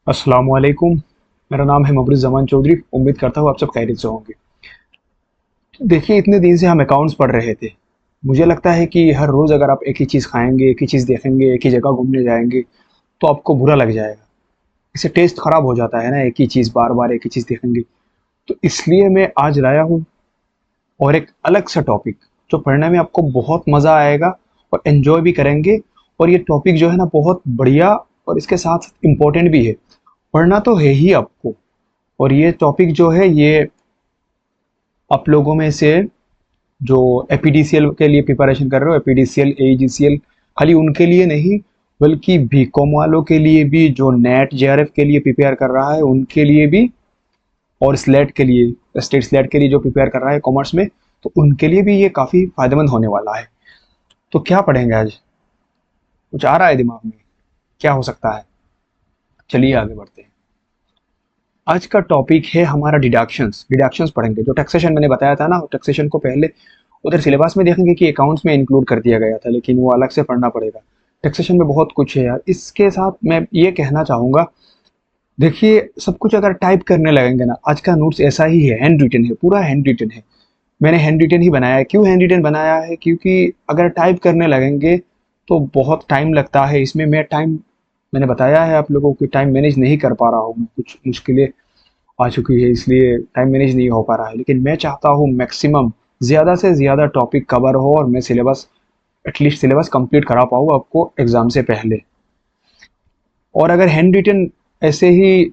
अस्सलाम वालेकुम। मेरा नाम है मुबरिज़ ज़मान चौधरी। उम्मीद करता हूँ आप सब खैरियत से होंगे। देखिए, इतने दिन से हम अकाउंट्स पढ़ रहे थे। मुझे लगता है कि हर रोज़ अगर आप एक ही चीज़ खाएंगे, एक ही चीज़ देखेंगे, एक ही जगह घूमने जाएंगे तो आपको बुरा लग जाएगा। इससे टेस्ट खराब हो जाता है ना, एक ही चीज़ बार बार एक ही चीज़ देखेंगे। तो इसलिए मैं आज लाया हूँ और एक अलग सा टॉपिक जो पढ़ने में आपको बहुत मज़ा आएगा और एंजॉय भी करेंगे। और ये टॉपिक जो है ना, बहुत बढ़िया और इसके साथ इम्पोर्टेंट भी है। पढ़ना तो है ही आपको। और ये टॉपिक जो है, ये आप लोगों में से जो एपीडीसीएल के लिए प्रिपरेशन कर रहे हो, एपीडीसीएल एजीसीएल, खाली उनके लिए नहीं बल्कि बीकॉम वालों के लिए भी, जो नेट जेआरएफ के लिए प्रिपेयर कर रहा है उनके लिए भी, और स्लेट के लिए, स्टेट स्लेट के लिए जो प्रिपेयर कर रहा है कॉमर्स में, तो उनके लिए भी ये काफ़ी फायदेमंद होने वाला है। तो क्या पढ़ेंगे आज? कुछ आ रहा है दिमाग में? क्या हो सकता है? चलिए आगे बढ़ते हैं। आज का टॉपिक है हमारा डिडक्शंस। डिडक्शंस पढ़ेंगे। जो टैक्सेशन मैंने बताया था ना, टैक्सेशन को पहले उधर सिलेबस में देखेंगे कि अकाउंट्स में इंक्लूड कर दिया गया था, लेकिन वो अलग से पढ़ना पड़ेगा। टैक्सेशन में बहुत कुछ है यार। इसके साथ मैं ये कहना चाहूँगा, देखिए, सब कुछ अगर टाइप करने लगेंगे ना, आज का नोट्स ऐसा ही है, हैंड रिटन है, पूरा हैंड रिटन है। मैंने हैंड रिटन ही बनाया है। क्यों हैंड रिटन बनाया है? क्योंकि अगर टाइप करने लगेंगे तो बहुत टाइम लगता है इसमें। मैंने बताया है आप लोगों को, टाइम मैनेज नहीं कर पा रहा हूँ मैं, कुछ मुश्किलें आ चुकी है, इसलिए टाइम मैनेज नहीं हो पा रहा है। लेकिन मैं चाहता हूँ मैक्सिमम ज़्यादा से ज़्यादा टॉपिक कवर हो और मैं सिलेबस, एटलीस्ट सिलेबस कंप्लीट करा पाऊँ आपको एग्ज़ाम से पहले। और अगर हैंड रिटन ऐसे ही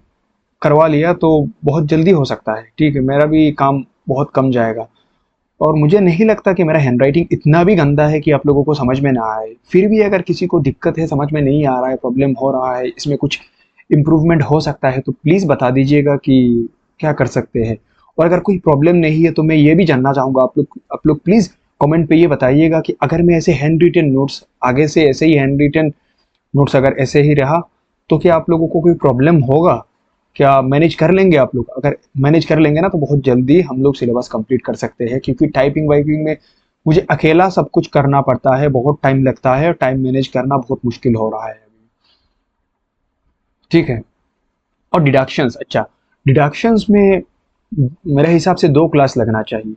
करवा लिया तो बहुत जल्दी हो सकता है, ठीक है, मेरा भी काम बहुत कम जाएगा। और मुझे नहीं लगता कि मेरा हैंडराइटिंग इतना भी गंदा है कि आप लोगों को समझ में ना आए। फिर भी अगर किसी को दिक्कत है, समझ में नहीं आ रहा है, प्रॉब्लम हो रहा है, इसमें कुछ इम्प्रूवमेंट हो सकता है, तो प्लीज़ बता दीजिएगा कि क्या कर सकते हैं। और अगर कोई प्रॉब्लम नहीं है तो मैं ये भी जानना चाहूँगा, आप लोग प्लीज़ कमेंट पे ये बताइएगा कि अगर मैं ऐसे हैंड रिटन नोट्स आगे से ऐसे ही हैंड रिटन नोट्स अगर ऐसे ही रहा तो क्या आप लोगों को कोई प्रॉब्लम होगा? क्या मैनेज कर लेंगे आप लोग? अगर मैनेज कर लेंगे ना तो बहुत जल्दी हम लोग सिलेबस कंप्लीट कर सकते हैं, क्योंकि टाइपिंग वाइपिंग में मुझे अकेला सब कुछ करना पड़ता है, बहुत टाइम लगता है, टाइम मैनेज करना बहुत मुश्किल हो रहा है अभी। ठीक है। और डिडक्शंस, अच्छा, डिडक्शंस में मेरे हिसाब से 2 क्लास लगना चाहिए।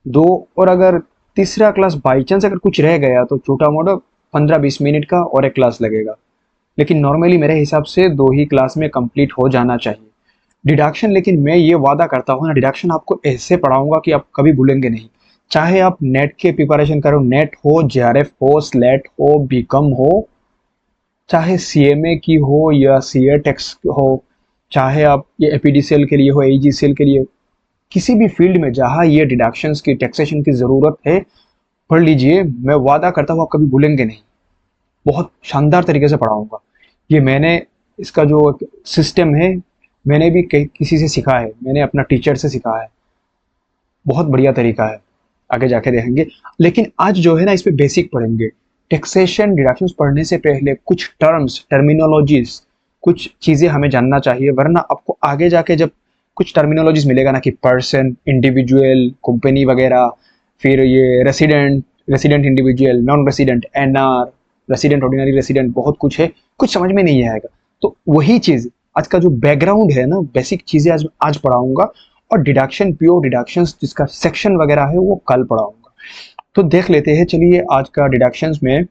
दो। और अगर तीसरा क्लास बाई चांस अगर कुछ रह गया तो छोटा मोटा 15-20 मिनट का और एक क्लास लगेगा। लेकिन नॉर्मली मेरे हिसाब से 2 ही क्लास में कंप्लीट हो जाना चाहिए डिडक्शन। लेकिन मैं ये वादा करता हूँ ना, डिडक्शन आपको ऐसे पढ़ाऊंगा कि आप कभी भूलेंगे नहीं। चाहे आप नेट के प्रिपरेशन करो, नेट हो, जेआरएफ हो, स्लेट हो, बीकॉम हो, चाहे सीएमए की हो या सीए टेक्स हो, चाहे आप ये एपीडीसीएल के लिए हो, एजीसीएल के लिए हो, किसी भी फील्ड में जहाँ ये डिडक्शंस की, टैक्सेशन की ज़रूरत है, पढ़ लीजिए। मैं वादा करता हूँ आप कभी भूलेंगे नहीं। बहुत शानदार तरीके से पढ़ाऊँगा। ये मैंने, इसका जो सिस्टम है, मैंने भी कहीं किसी से सीखा है, मैंने अपना टीचर से सीखा है। बहुत बढ़िया तरीका है। आगे जाके देखेंगे। लेकिन आज जो है ना, इस पे बेसिक पढ़ेंगे। टैक्सेशन डिडक्शंस पढ़ने से पहले कुछ टर्म्स, टर्मिनोलॉजीज़, कुछ चीज़ें हमें जानना चाहिए, वरना आपको आगे जाके जब कुछ टर्मिनोलॉजीज़ मिलेगा ना कि पर्सन, इंडिविजुअल, कंपनी वगैरह, फिर ये resident, resident individual, non resident, NR, resident ordinary resident, बहुत कुछ है, कुछ समझ में नहीं आएगा। तो वही चीज़, आज का जो बैकग्राउंड है ना, बेसिक चीज़ें आज आज पढ़ाऊँगा। और डिडक्शन, प्योर डिडक्शंस जिसका सेक्शन वगैरह है वो कल पढ़ाऊँगा। तो देख लेते हैं, चलिए आज का डिडक्शंस में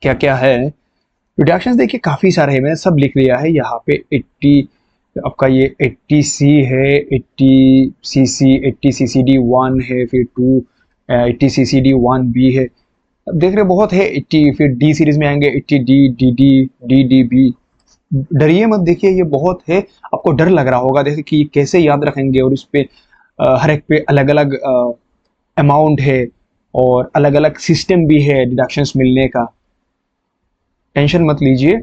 क्या-क्या है। डिडक्शंस देखिए काफ़ी सारे हैं, मैंने सब लिख लिया है यहाँ पे। 80 आपका ये 80 सी है, 80 सीसी, 80 सीसीडी 1 है, फिर 2 80 सीसीडी 1 बी है। अब देख रहे बहुत है 80। फिर डी सीरीज में आएंगे 80 D, D D, D D B. डरिए मत, देखिए ये बहुत है। आपको डर लग रहा होगा देखिए कि कैसे याद रखेंगे, और इस पे हर एक पे अलग अलग अमाउंट है और अलग अलग सिस्टम भी है डिडक्शंस मिलने का। टेंशन मत लीजिए,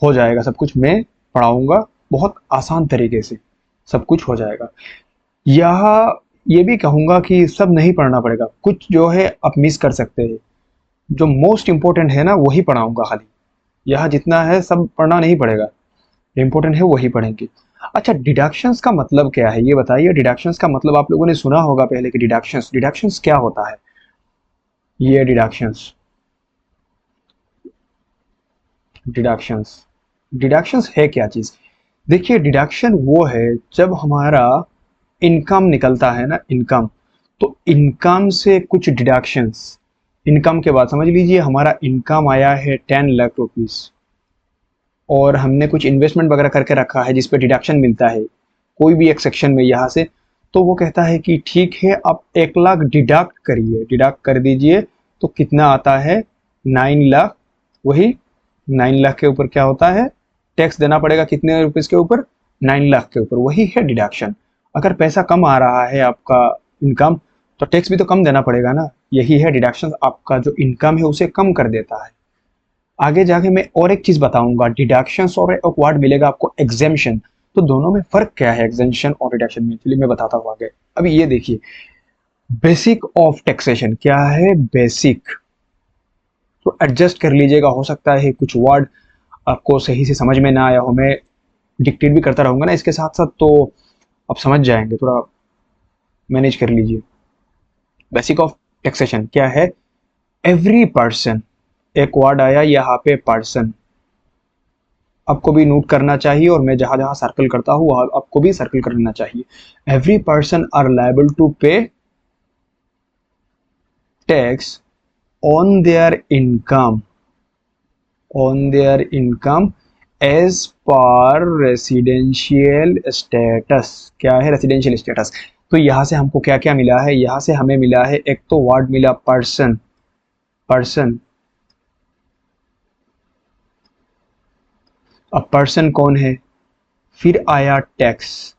हो जाएगा सब कुछ। मैं पढ़ाऊंगा बहुत आसान तरीके से, सब कुछ हो जाएगा। यह ये भी कहूँगा कि सब नहीं पढ़ना पड़ेगा, कुछ जो है आप मिस कर सकते हैं। जो मोस्ट इम्पोर्टेंट है ना वही पढ़ाऊंगा खाली। यह जितना है सब पढ़ना नहीं पड़ेगा, इम्पोर्टेंट है वही पढ़ेंगे। अच्छा, डिडक्शंस का मतलब क्या है ये बताइए। डिडक्शंस का मतलब आप लोगों ने सुना होगा पहले कि डिडक्शंस, डिडक्शंस क्या होता है। ये डिडक्शंस, डिडक्शंस, डिडक्शंस है क्या चीज़? देखिए डिडक्शन वो है जब हमारा इनकम निकलता है ना, इनकम, तो इनकम से कुछ डिडक्शंस, इनकम के बाद समझ लीजिए हमारा इनकम आया है 10 लाख रुपीस, और हमने कुछ इन्वेस्टमेंट वगैरह करके रखा है जिस पे डिडक्शन मिलता है कोई भी एक सेक्शन में यहाँ से, तो वो कहता है कि ठीक है आप 1 लाख डिडक्ट करिए, डिडक्ट कर दीजिए, तो कितना आता है 9 लाख। वही 9 लाख के ऊपर क्या होता है, टैक्स देना पड़ेगा कितने रुपीस के ऊपर, 9 लाख के ऊपर, वही है डिडक्शन। अगर पैसा कम आ रहा है आपका इनकम, तो टैक्स भी तो कम देना पड़ेगा ना, यही है डिडक्शन, आपका जो इनकम है उसे कम कर देता है। आगे जाके मैं और एक चीज बताऊंगा, डिडक्शंस और एक वर्ड मिलेगा आपको एग्जेम्पशन, तो दोनों में फर्क क्या है एग्जेम्पशन और डिडक्शन में, चलिए मैं बताता हूँ आगे। अभी ये देखिए, बेसिक ऑफ टैक्सेशन क्या है, बेसिक, तो एडजस्ट कर लीजिएगा, हो सकता है कुछ वर्ड आपको सही से समझ में ना आया हो, मैं डिक्टेट भी करता रहूंगा ना इसके साथ साथ, तो आप समझ जाएंगे, थोड़ा मैनेज कर लीजिए। बेसिक ऑफ टैक्सेशन क्या है, एवरी पर्सन, एक वर्ड आया यहाँ पे पर्सन, आपको भी नोट करना चाहिए, और मैं जहां जहां सर्कल करता हूँ वहां आपको भी सर्कल कर लेना चाहिए। Every person are liable to pay tax on their income, on their income as per residential status. क्या है रेसिडेंशियल स्टेटस, तो यहां से हमको क्या क्या मिला है, यहां से हमें मिला है एक तो वर्ड मिला पर्सन, पर्सन, अब पर्सन कौन है, फिर आया टैक्स,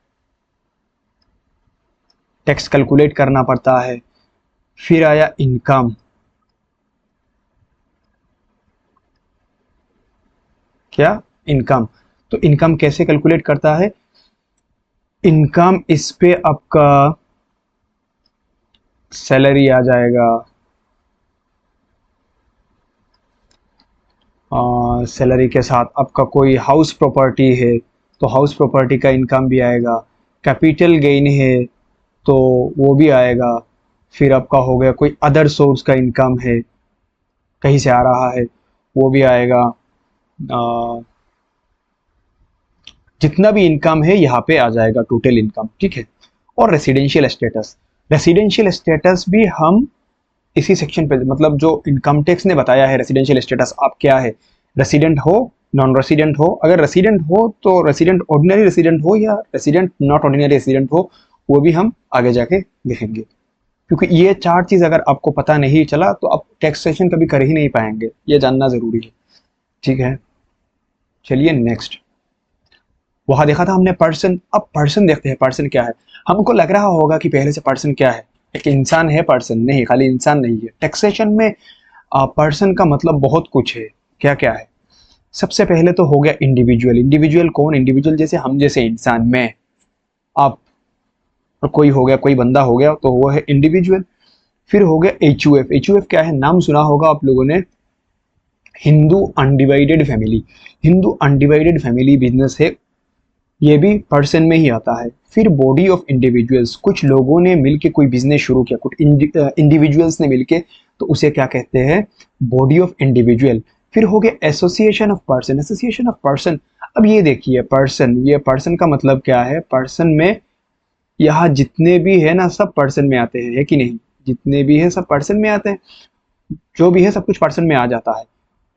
टैक्स कैलकुलेट करना पड़ता है, फिर आया इनकम, क्या, इनकम, तो इनकम कैसे कैलकुलेट करता है, इनकम इस पे आपका सैलरी आ जाएगा, सैलरी के साथ आपका कोई हाउस प्रॉपर्टी है तो हाउस प्रॉपर्टी का इनकम भी आएगा, कैपिटल गेन है तो वो भी आएगा, फिर आपका हो गया कोई अदर सोर्स का इनकम है कहीं से आ रहा है वो भी आएगा, जितना भी इनकम है यहाँ पे आ जाएगा टोटल इनकम, ठीक है। और रेसिडेंशियल स्टेटस, रेसिडेंशियल स्टेटस भी हम इसी सेक्शन पे, मतलब जो इनकम टैक्स ने बताया है रेसिडेंशियल स्टेटस आप क्या है, रेसिडेंट हो, नॉन रेसिडेंट हो, अगर रेसिडेंट हो तो रेसिडेंट ऑर्डिनरी रेसिडेंट हो या रेसिडेंट नॉट ऑर्डिनरी रेसिडेंट हो, वो भी हम आगे जाके देखेंगे, क्योंकि ये चार चीज अगर आपको पता नहीं चला तो आप टैक्सेशन कभी कर ही नहीं पाएंगे, ये जानना जरूरी है, ठीक है। चलिए नेक्स्ट, वहां देखा था हमने पर्सन, अब पर्सन देखते हैं पर्सन क्या है। हमको लग रहा होगा कि पहले से पर्सन क्या है, एक इंसान है, पर्सन नहीं, खाली इंसान नहीं है। टैक्सेशन में पर्सन का मतलब बहुत कुछ है, क्या क्या है, सबसे पहले तो हो गया इंडिविजुअल, इंडिविजुअल कौन, इंडिविजुअल जैसे हम जैसे इंसान, मैं, आप, और कोई हो गया, कोई बंदा हो गया तो वो है इंडिविजुअल। फिर हो गया H U F, H U F क्या है, नाम सुना होगा आप लोगों ने, Hindu undivided family, Hindu undivided family business है, ये भी पर्सन में ही आता है। फिर बॉडी ऑफ इंडिविजुअल्स, कुछ लोगों ने मिलके कोई बिजनेस शुरू किया, कुछ इंडिविजुअल्स ने मिलके, तो उसे क्या कहते हैं, बॉडी ऑफ इंडिविजुअल। फिर हो गया association of person, association of person, अब ये देखिए पर्सन, ये पर्सन का मतलब क्या है, पर्सन में यहाँ जितने भी है ना सब पर्सन में आते हैं, है कि नहीं, जितने भी है सब पर्सन में आते हैं, जो भी है सब कुछ पर्सन में आ जाता है।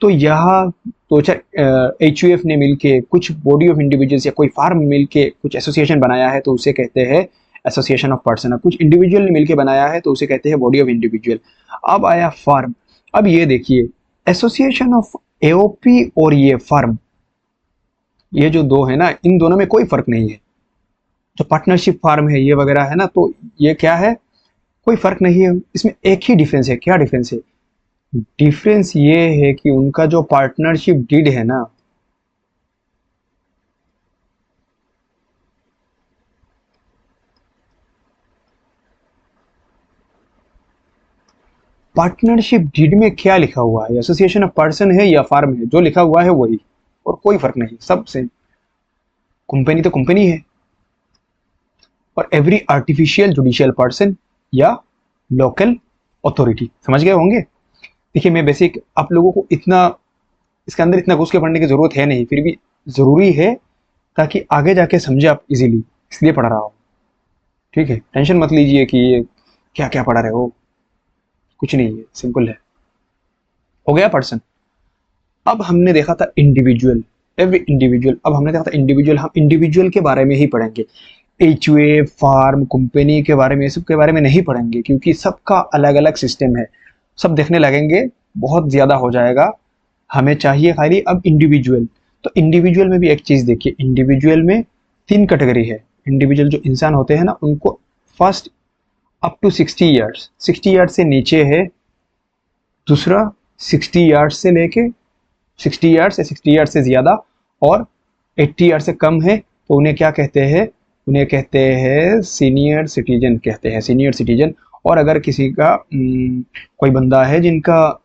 तो यहाँ दो चार एच यू एफ ने मिलके, कुछ बॉडी ऑफ इंडिविजुअल्स या कोई फार्म मिलके कुछ एसोसिएशन बनाया है तो उसे कहते हैं एसोसिएशन ऑफ पर्सन, कुछ इंडिविजुअल ने मिलके बनाया है तो उसे कहते हैं बॉडी ऑफ इंडिविजुअल। अब आया फार्म, अब ये देखिए एसोसिएशन ऑफ एओपी और ये फार्म, ये जो दो है ना इन दोनों में कोई फर्क नहीं है, जो पार्टनरशिप फार्म है ये वगैरह है ना, तो ये क्या है, कोई फर्क नहीं है, इसमें एक ही डिफरेंस है, क्या डिफरेंस है, डिफरेंस ये है कि उनका जो पार्टनरशिप डीड है ना, पार्टनरशिप डीड में क्या लिखा हुआ है, एसोसिएशन ऑफ पर्सन है या फार्म है, जो लिखा हुआ है वही, और कोई फर्क नहीं, सब सेम, कंपनी तो कंपनी है। और एवरी आर्टिफिशियल जुडिशियल पर्सन या लोकल अथॉरिटी, समझ गए होंगे। देखिए मैं बेसिक आप लोगों को इतना इसके अंदर इतना घुस के पढ़ने की जरूरत है नहीं, फिर भी जरूरी है ताकि आगे जाके समझे आप इजीली, इसलिए पढ़ा रहा हूँ। ठीक है, टेंशन मत लीजिए कि ये क्या क्या पढ़ा रहे हो, कुछ नहीं है, सिंपल है। हो गया पर्सन। अब हमने देखा था इंडिविजुअल, एवरी इंडिविजुअल। अब हमने देखा था इंडिविजुअल, हम इंडिविजुअल के बारे में ही पढ़ेंगे। एचयूए, फार्म, कंपनी के बारे में, सब के बारे में नहीं पढ़ेंगे, क्योंकि सबका अलग अलग सिस्टम है। सब देखने लगेंगे, बहुत ज़्यादा हो जाएगा। हमें चाहिए खाली अब इंडिविजुअल। तो इंडिविजुअल में भी एक चीज़ देखिए, इंडिविजुअल में 3 कैटेगरी है। इंडिविजुअल जो इंसान होते हैं ना, उनको first up to 60 years, 60 years से नीचे है। दूसरा 60 ईयर्स से लेके 60 ईयर्स या 60 ईयर्स से ज़्यादा, और 80 ईयर्स से कम है तो उन्हें क्या कहते हैं, उन्हें कहते हैं सीनियर सिटीजन, कहते हैं सीनियर सिटीजन। और अगर किसी का कोई बंदा है जिनका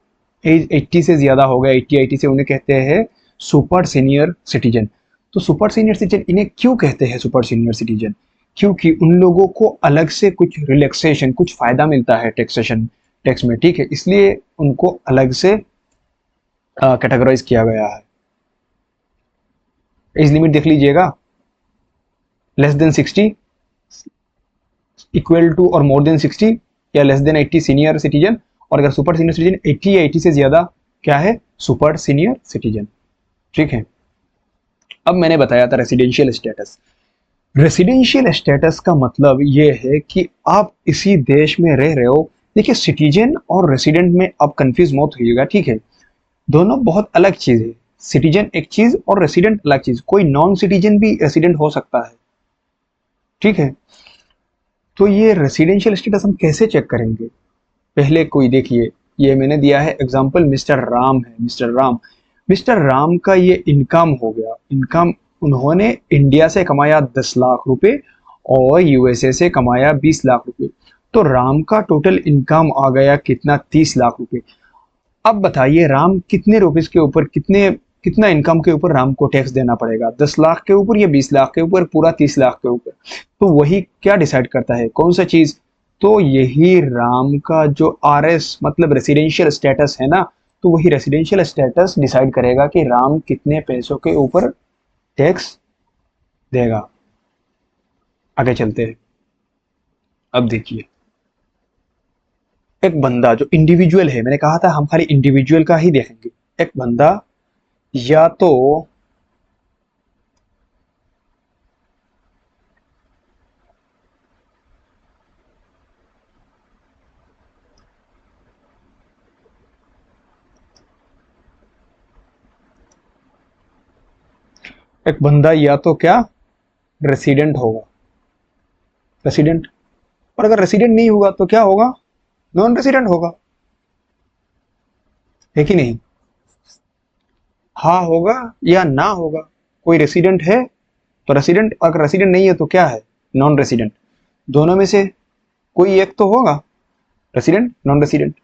एज 80 से ज़्यादा हो गया, 80 से, उन्हें कहते हैं सुपर सीनियर सिटीजन। तो सुपर सीनियर सिटीजन इन्हें क्यों कहते हैं सुपर सीनियर सिटीजन? क्योंकि उन लोगों को अलग से कुछ रिलैक्सेशन, कुछ फ़ायदा मिलता है टैक्सेशन, टैक्स में, ठीक है, इसलिए उनको अलग से कैटेगराइज किया गया है। एज लिमिट देख लीजिएगा, लेस देन 60, इक्वल टू और मोर देन 60, या लेस देन 80 सीनियर सिटीजन, और अगर सुपर सीनियर सिटीजन 80 या 80 से ज़्यादा, क्या है, सुपर सीनियर सिटीजन। ठीक है। अब मैंने बताया था रेसिडेंशियल स्टेटस। रेसिडेंशियल स्टेटस का मतलब ये है कि आप इसी देश में रह रहे हो। देखिए, सिटीजन और रेसिडेंट में आप कंफ्यूज मत होइएगा, ठीक है, दोनों बहुत अलग चीज़ है। सिटीजन एक चीज़ और रेसिडेंट अलग चीज़। कोई नॉन सिटीजन भी रेसिडेंट हो सकता है, ठीक है। तो ये रेसिडेंशियल स्टेटस हम कैसे चेक करेंगे? पहले कोई देखिए, ये मैंने दिया है एग्जांपल, मिस्टर राम है, मिस्टर राम। मिस्टर राम का ये इनकम हो गया, इनकम उन्होंने इंडिया से कमाया 10 लाख रुपए और यूएसए से कमाया 20 लाख रुपए। तो राम का टोटल इनकम आ गया कितना, 30 लाख रुपए। अब बताइए राम कितने रुपीस के ऊपर, कितना इनकम के ऊपर राम को टैक्स देना पड़ेगा, 10 लाख के ऊपर या 20 लाख के ऊपर, पूरा 30 लाख के ऊपर? तो वही क्या डिसाइड करता है, कौन सा चीज? तो यही राम का जो आरएस मतलब रेसिडेंशियल स्टेटस है ना, तो वही रेसिडेंशियल स्टेटस डिसाइड करेगा कि राम कितने पैसों के ऊपर टैक्स देगा। आगे चलते हैं। अब देखिए, एक बंदा जो इंडिविजुअल है, मैंने कहा था हम खाली इंडिविजुअल का ही देखेंगे। एक बंदा या तो एक बंदा या तो क्या, रेसिडेंट होगा, रेसिडेंट। और अगर रेसिडेंट नहीं होगा तो क्या होगा, नॉन रेसिडेंट होगा, है कि नहीं? हाँ होगा या ना होगा। कोई रेसिडेंट है तो रेसिडेंट, अगर रेसिडेंट नहीं है तो क्या है, नॉन रेसिडेंट। दोनों में से कोई एक तो होगा, रेसिडेंट नॉन रेसिडेंट।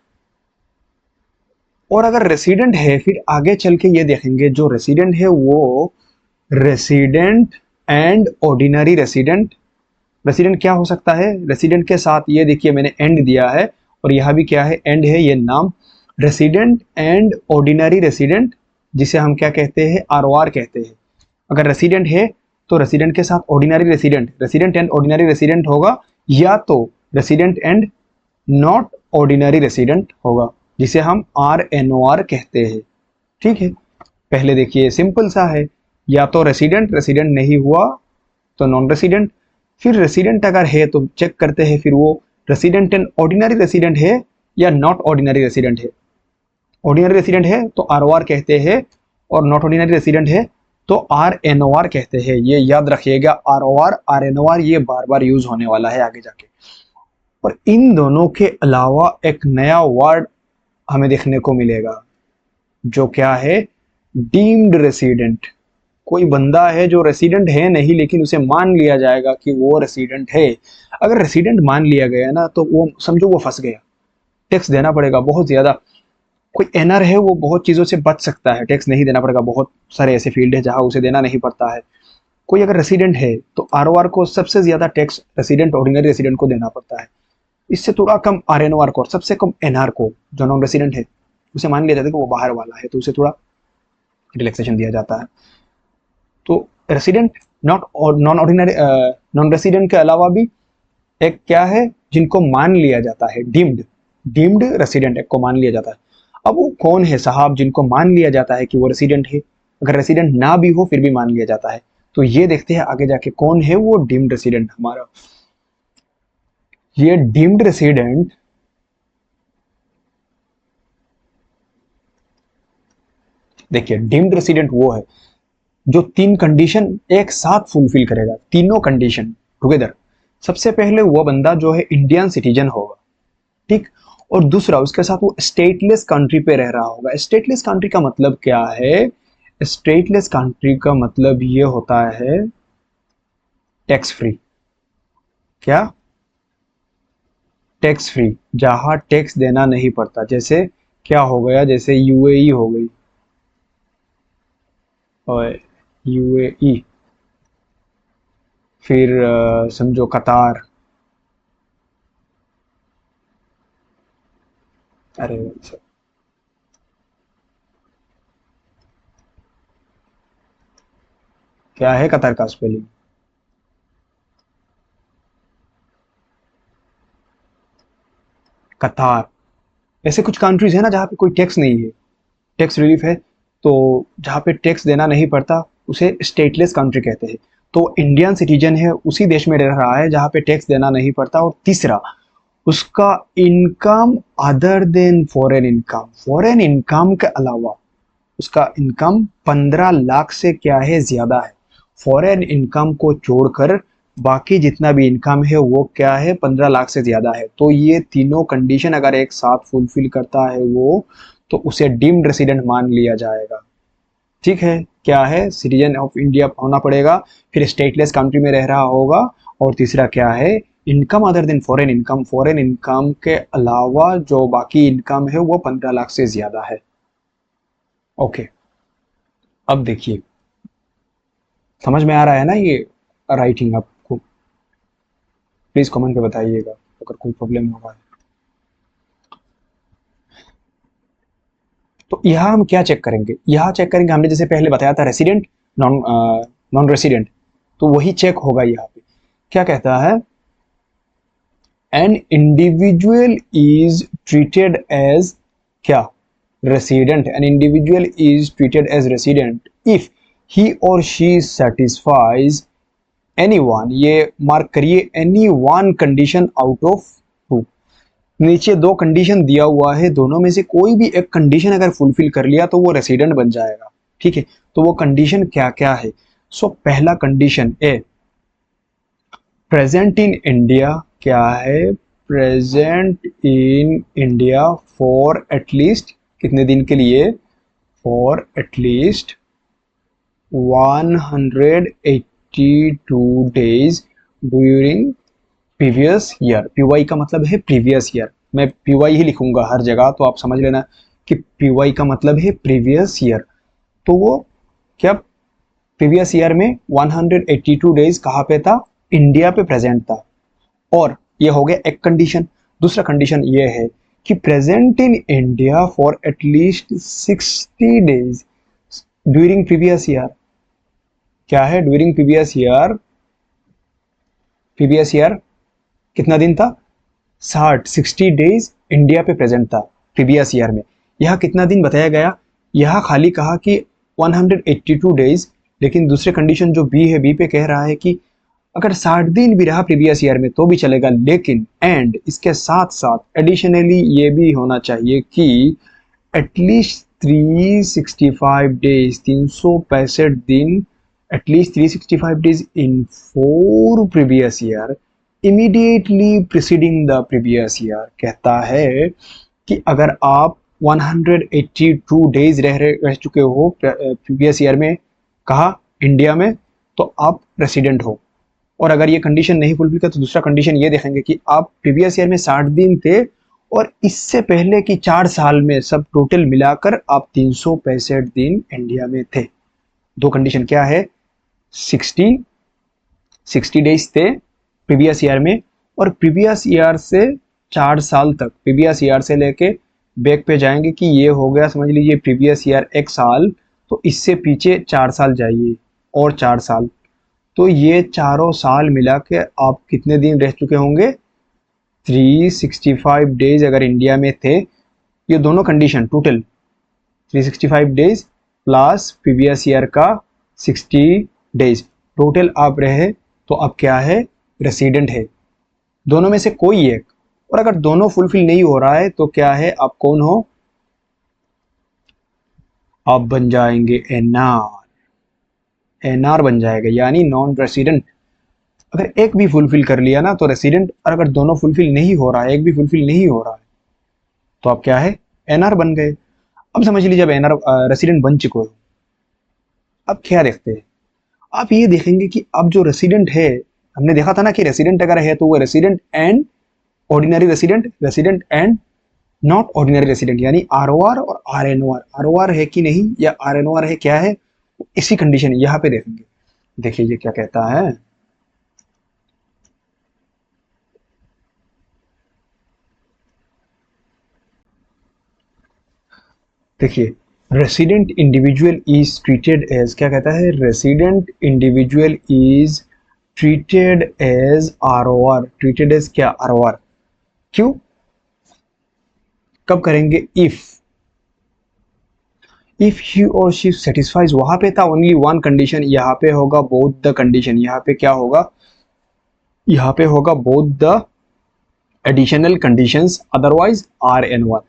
और अगर रेसिडेंट है, फिर आगे चल के ये देखेंगे, जो रेसिडेंट है वो resident and ordinary resident. Resident क्या हो सकता है, रेसिडेंट के साथ ये देखिए मैंने एंड दिया है, और यहाँ भी क्या है, एंड है, ये नाम। रेसिडेंट एंड ऑर्डिनरी रेसिडेंट, जिसे हम क्या कहते हैं, आरओआर कहते हैं। अगर रेसिडेंट है तो रेसिडेंट के साथ ordinary resident, resident and ordinary resident होगा, या तो resident and not ordinary resident होगा, जिसे हम RNOR कहते हैं। ठीक है, पहले देखिए सिंपल सा है, या तो रेसिडेंट, रेसिडेंट नहीं हुआ तो नॉन रेसिडेंट। फिर रेसिडेंट अगर है तो चेक करते हैं फिर वो रेसिडेंट एंड ऑर्डिनरी रेसिडेंट है या नॉट ऑर्डिनरी रेसिडेंट है। ऑर्डिनरी रेसिडेंट है तो ROR कहते हैं, और नॉट ऑर्डिनरी रेसिडेंट है तो RNOR कहते हैं। ये याद रखिएगा, ROR RNOR ये बार बार यूज होने वाला है आगे जाके। और इन दोनों के अलावा एक नया वर्ड हमें देखने को मिलेगा, जो क्या है, डीम्ड रेसिडेंट। कोई बंदा है जो रेसिडेंट है नहीं, लेकिन उसे मान लिया जाएगा कि वो रेसिडेंट है। अगर रेसिडेंट मान लिया गया ना, तो वो समझो वो फंस गया, टैक्स देना पड़ेगा बहुत ज्यादा। कोई एनआर है वो बहुत चीज़ों से बच सकता है, टैक्स नहीं देना पड़ेगा। बहुत सारे ऐसे फील्ड है जहां उसे देना नहीं पड़ता है। कोई अगर रेसिडेंट है तो आरओआर को सबसे ज़्यादा टैक्स रेसिडेंट, ऑर्डिनरी रेसिडेंट को देना पड़ता है। इससे थोड़ा कम आरएनओआर को, और सबसे कम एनआर को, जो नॉन रेसिडेंट है, उसे मान लिया जाता है कि वो बाहर वाला है, तो उसे थोड़ा रिलैक्सेशन दिया जाता है। तो resident not non ordinary non resident के अलावा भी एक क्या है जिनको मान लिया जाता है, डीम्ड रेसिडेंट एक को मान लिया जाता है। अब वो कौन है साहब जिनको मान लिया जाता है कि वो रेसिडेंट है, अगर रेसिडेंट ना भी हो फिर भी मान लिया जाता है? तो ये देखते हैं आगे जाके कौन है वो डीम्ड रेसिडेंट हमारा। ये डीम्ड रेसिडेंट देखिए, डीम्ड रेसिडेंट वो है जो 3 कंडीशन एक साथ फुलफिल करेगा, तीनों कंडीशन टुगेदर। सबसे पहले वो बंदा जो है इंडियन सिटीजन होगा, ठीक, और दूसरा उसके साथ वो स्टेटलेस कंट्री पे रह रहा होगा। स्टेटलेस कंट्री का मतलब क्या है? स्टेटलेस कंट्री का मतलब ये होता है टैक्स फ्री। क्या? टैक्स फ्री, जहां टैक्स देना नहीं पड़ता। जैसे क्या हो गया, जैसे यूएई हो गई, और यूएई, फिर समझो कतार, अरे क्या है कतार का स्पेलिंग? कतार। ऐसे कुछ कंट्रीज है ना जहाँ पे कोई टैक्स नहीं है, टैक्स रिलीफ है, तो जहाँ पे टैक्स देना नहीं पड़ता उसे स्टेटलेस कंट्री कहते हैं। तो इंडियन सिटीजन है, उसी देश में रह रहा है जहाँ पे टैक्स देना नहीं पड़ता। और तीसरा, उसका income other than foreign income के अलावा उसका इनकम 15 लाख से क्या है ज्यादा है। फॉरेन इनकम को छोड़कर बाकी जितना भी इनकम है वो क्या है, 15 लाख से ज्यादा है। तो ये तीनों कंडीशन अगर एक साथ फुलफिल करता है वो, तो उसे डीम्ड रेसिडेंट मान लिया जाएगा। ठीक है, क्या है, सिटीजन ऑफ इंडिया होना पड़ेगा, फिर स्टेटलेस कंट्री में रह रहा होगा, और तीसरा क्या है, income other than foreign income के अलावा जो बाकी इनकम है वो 15 लाख से ज्यादा है। ओके, अब देखिए, समझ में आ रहा है ना ये राइटिंग आपको? प्लीज कमेंट पे बताइएगा अगर कोई प्रॉब्लम होगा। तो यहाँ हम क्या चेक करेंगे, यहाँ चेक करेंगे, हमने जैसे पहले बताया था रेसिडेंट, नॉन नॉन रेसिडेंट, तो वही चेक होगा यहाँ पे। क्या कहता है, an individual is treated as क्या, resident. An individual is treated as resident if he or she satisfies any one, ये मार्क करिए, any one condition out of two. नीचे 2 कंडीशन दिया हुआ है, दोनों में से कोई भी एक कंडीशन अगर फुलफिल कर लिया तो वो रेसिडेंट बन जाएगा। ठीक है, तो वो कंडीशन क्या क्या है? सो पहला condition A, present in India, क्या है, present in India for at least कितने दिन के लिए, for at least 182 days during previous year. PY का मतलब है प्रीवियस ईयर, मैं पीवाई ही लिखूंगा हर जगह, तो आप समझ लेना कि पीवाई का मतलब है प्रीवियस ईयर। तो वो क्या, प्रीवियस ईयर में 182 डेज कहाँ पे था, इंडिया पे प्रेजेंट था। और ये हो गया एक कंडीशन। दूसरा कंडीशन ये है कि present in India for at least 60 days during previous year. क्या है, during previous year, previous year कितना दिन था, 60 डेज इंडिया पे प्रेजेंट था प्रीवियस ईयर में। यह कितना दिन बताया गया, यह खाली कहा कि 182 डेज, लेकिन दूसरे कंडीशन जो बी है, बी पे कह रहा है कि अगर 60 दिन भी रहा प्रीवियस ईयर में तो भी चलेगा, लेकिन एंड इसके साथ साथ एडिशनली ये भी होना चाहिए कि एटलीस्ट 365 डेज, 365 दिन, at least 365 days in 4 previous year immediately preceding the previous year. कहता है कि अगर आप 182 डेज रह चुके हो प्रीवियस ईयर में, कहा, इंडिया में, तो आप रेसिडेंट हो। और अगर ये कंडीशन नहीं फुलफिल कर तो दूसरा कंडीशन ये देखेंगे कि आप प्रीवियस ईयर में 60 दिन थे और इससे पहले की 4 साल में सब टोटल मिलाकर आप 365 दिन इंडिया में थे। 2 कंडीशन क्या है, 60 डेज थे प्रीवियस ईयर में, और प्रीवियस ईयर से 4 साल तक, प्रीवियस ईयर से लेके बैक पे जाएंगे कि ये हो गया, समझ लीजिए प्रीवियस ईयर 1 साल, तो इससे पीछे 4 साल जाइए और 4 साल, तो ये चारों साल मिला के आप कितने दिन रह चुके होंगे? 365 डेज अगर इंडिया में थे, ये दोनों condition total 365 days plus previous year का 60 डेज, टोटल आप रहे तो अब क्या है? रेसिडेंट है। दोनों में से कोई एक, और अगर दोनों फुलफिल नहीं हो रहा है तो क्या है? आप कौन हो? आप बन जाएंगे एनआर बन जाएगा, यानी नॉन रेसिडेंट। अगर एक भी फुलफिल कर लिया ना तो रेसिडेंट, और अगर दोनों फुलफिल नहीं हो रहा है, एक भी फुलफिल नहीं हो रहा है, तो आप क्या है? एनआर बन गए। अब समझ लीजिए, जब एनआर रेसिडेंट बन चुके हो, अब क्या देखते हैं? आप ये देखेंगे कि अब जो रेसिडेंट है, हमने देखा था ना कि रेसिडेंट अगर है तो वो resident and ordinary resident, resident and not ordinary resident, यानी आरओआर और आरएनओआर। आरओआर है कि नहीं या आरएनओआर है, क्या है? इसी कंडीशन यहाँ पे देखेंगे। देखिए ये क्या कहता है। देखिए, resident individual is treated as, क्या कहता है? Resident individual is treated as ROR. Treated as क्या? आरओआर। क्यों? कब करेंगे? If he or she satisfies, वहां पे था ओनली वन कंडीशन, यहाँ पे होगा बोथ द कंडीशन। यहाँ पे क्या होगा? यहाँ पे होगा both the additional conditions, otherwise R N one,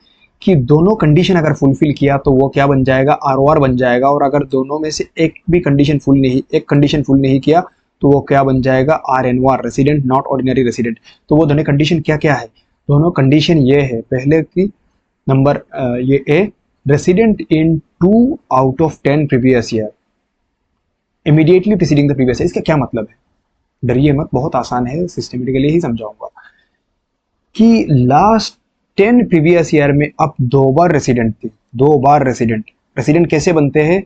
कि दोनों कंडीशन अगर फुलफिल किया तो वो क्या बन जाएगा? आर ओ आर बन जाएगा। और अगर दोनों में से एक भी कंडीशन फुल नहीं, एक कंडीशन फुल नहीं किया तो वो क्या बन जाएगा? R N one, resident not ordinary resident. तो वो दोनों कंडीशन क्या क्या है? दोनों कंडीशन ये है, पहले की नंबर ये A, resident in 2 out of 10 previous year immediately preceding the previous year. इसका क्या मतलब है? डरिए मत, बहुत आसान है, सिस्टमेटिकली ही समझाऊंगा। कि लास्ट 10 प्रीवियस ईयर में आप 2 बार रेसिडेंट थे, 2 बार रेसिडेंट। रेसिडेंट कैसे बनते हैं?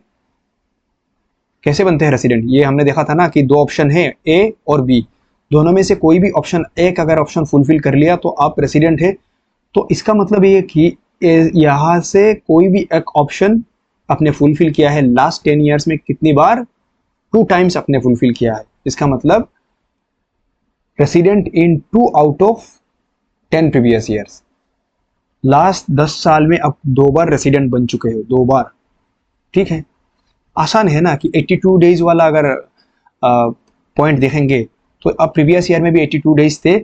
कैसे बनते हैं रेसिडेंट? ये हमने देखा था ना कि दो ऑप्शन है, ए और बी। दोनों में से कोई भी ऑप्शन, एक अगर ऑप्शन फुलफिल कर लिया तो आप रेसिडेंट है। तो इसका मतलब ये कि यहाँ से कोई भी एक ऑप्शन आपने फुलफिल किया है लास्ट 10 ईयर्स में, कितनी बार? 2 टाइम्स आपने फुलफिल किया है। इसका मतलब resident in 2 out of 10 previous years. Last 10 साल में आप 2 बार रेसिडेंट बन चुके हो, 2 बार। ठीक है, आसान है ना कि 82 डेज वाला अगर पॉइंट देखेंगे तो अब प्रीवियस ईयर में भी 82 डेज थे,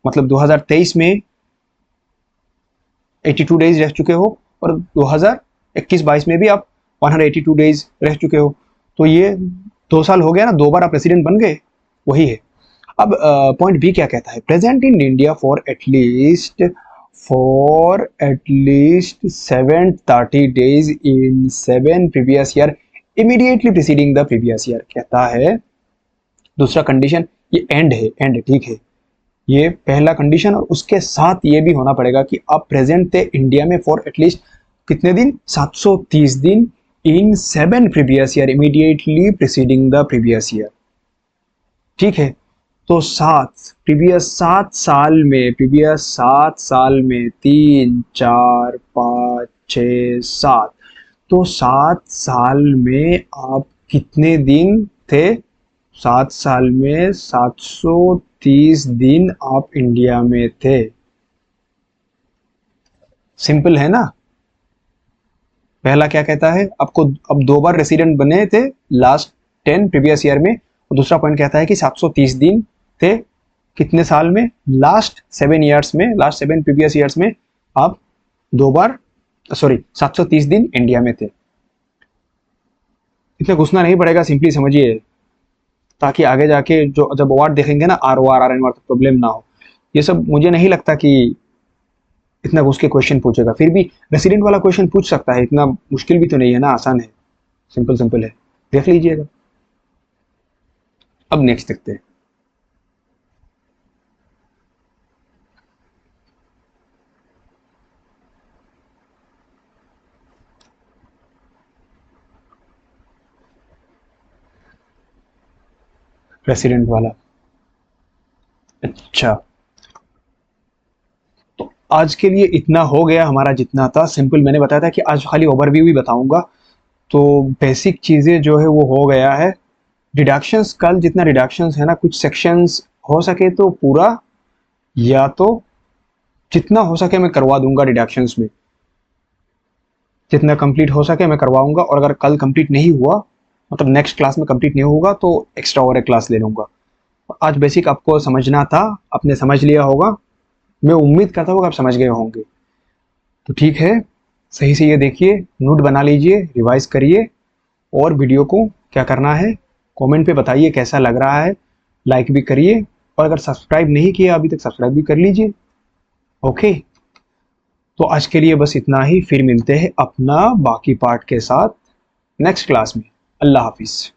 मतलब 2023 में 82 डेज रह चुके हो, और 2021-22 में भी आप 182 डेज रह चुके हो। तो ये 2 साल हो गया ना, 2 बार आप रेसिडेंट बन गए, वही है। अब पॉइंट बी क्या कहता है? Present in India for at least 730 days in 7 previous year immediately preceding the previous year. कहता है दूसरा कंडीशन, ये एंड है, एंड ठीक है, ये पहला कंडीशन, और उसके साथ ये भी होना पड़ेगा कि आप प्रेजेंट थे इंडिया में फॉर एटलीस्ट कितने दिन? 730 दिन इन 7 previous year immediately preceding the previous year. ठीक है, तो 7 साल में 3 4 5 6 7, तो 7 साल में आप कितने दिन थे? 7 साल में 730 दिन आप इंडिया में थे। सिंपल है ना? पहला क्या कहता है आपको? अब 2 बार रेसिडेंट बने थे लास्ट 10 प्रीवियस ईयर में, और दूसरा पॉइंट कहता है कि 730 दिन थे कितने साल में? लास्ट 7 ईयर्स में, लास्ट 7 प्रीवियस ईयर्स में आप 2 बार, सॉरी 730 दिन इंडिया में थे। इतना घुसना नहीं पड़ेगा, सिंपली समझिए, ताकि आगे जाके जो जब वार्ड देखेंगे ना, R O R R N R, तो प्रॉब्लम ना हो। ये सब मुझे नहीं लगता कि इतना घुस के क्वेश्चन पूछेगा। फिर भी रेसिडेंट वाला क्वेश्चन पूछ सकता है, इतना मुश्किल भी तो नहीं है ना, आसान है, सिंपल सिंपल है, देख लीजिएगा। अब नेक्स्ट देखते हैं। रेसिडेंट वाला, अच्छा, तो आज के लिए इतना हो गया हमारा, जितना था सिंपल मैंने बताया था कि आज खाली ओवरव्यू ही बताऊंगा। तो बेसिक चीज़ें जो है वो हो गया है। डिडक्शंस कल जितना डिडक्शंस है ना, कुछ सेक्शंस हो सके तो पूरा, या तो जितना हो सके मैं करवा दूंगा डिडक्शंस में, जितना कंप्लीट हो सके मैं करवाऊंगा। और अगर कल कंप्लीट नहीं हुआ, मतलब नेक्स्ट क्लास में कंप्लीट नहीं होगा, तो एक्स्ट्रा और एक क्लास ले लूंगा। आज बेसिक आपको समझना था, आपने समझ लिया होगा। मैं उम्मीद करता हूँ कि आप समझ गए होंगे। तो ठीक है, सही से ये देखिए, नोट बना लीजिए, रिवाइज करिए, और वीडियो को क्या करना है कमेंट पे बताइए कैसा लग रहा है, लाइक भी करिए, और अगर सब्सक्राइब नहीं किया अभी तक सब्सक्राइब भी कर लीजिए। ओके, तो आज के लिए बस इतना ही, फिर मिलते हैं अपना बाकी पार्ट के साथ नेक्स्ट क्लास में। अल्लाह हाफिज़।